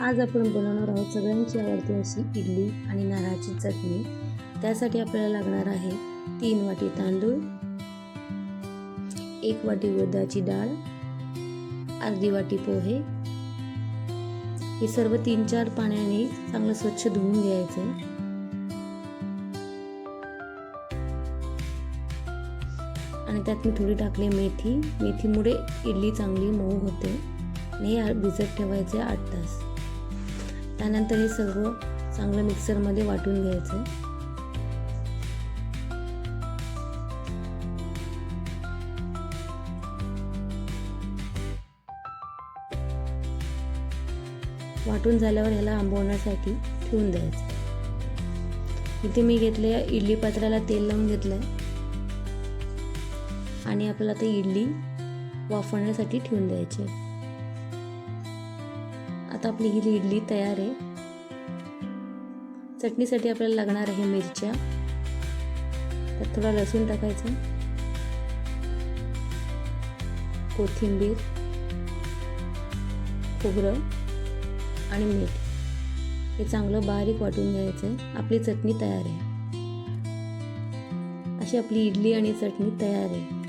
आज आपण बनवणार आहोत सगळ्यांची आवडती अशी इडली आणि नारळाची चटणी। त्यासाठी आपल्याला लागणार आहे 3 वाटी तांदूळ, 1 वाटी उडदाची डाळ, अर्धी वाटी पोहे। हे सर्व 3-4 पाण्याने चांगलं स्वच्छ धुवून घ्यायचे। आणि त्यात मी थोडी टाकली मेथी। मेथीमुळे इडली चांगली मऊ होते। हे भिजत ठेवायचे 8 तास। त्यानंतर हे सर्व चांगलं मिक्सरमध्ये वाटून घ्यायचं। वाटून झाल्यावर ह्याला आंबवण्यासाठी ठेवून द्यायचं। इथे मी घेतले इडली पात्राला तेल लावून घेतलंय आणि आपल्याला आता इडली वाफवण्यासाठी ठेवून द्यायची। आता आपली ही इडली तयार आहे। चटणीसाठी आपल्याला लागणार आहे मिरच्या, त्यात थोडा लसूण टाकायचा, कोथिंबीर, खोबरं आणि मीठ। हे चांगलं बारीक वाटून घ्यायचं। आपली चटणी तयार आहे। अशी आपली इडली आणि चटणी तयार आहे।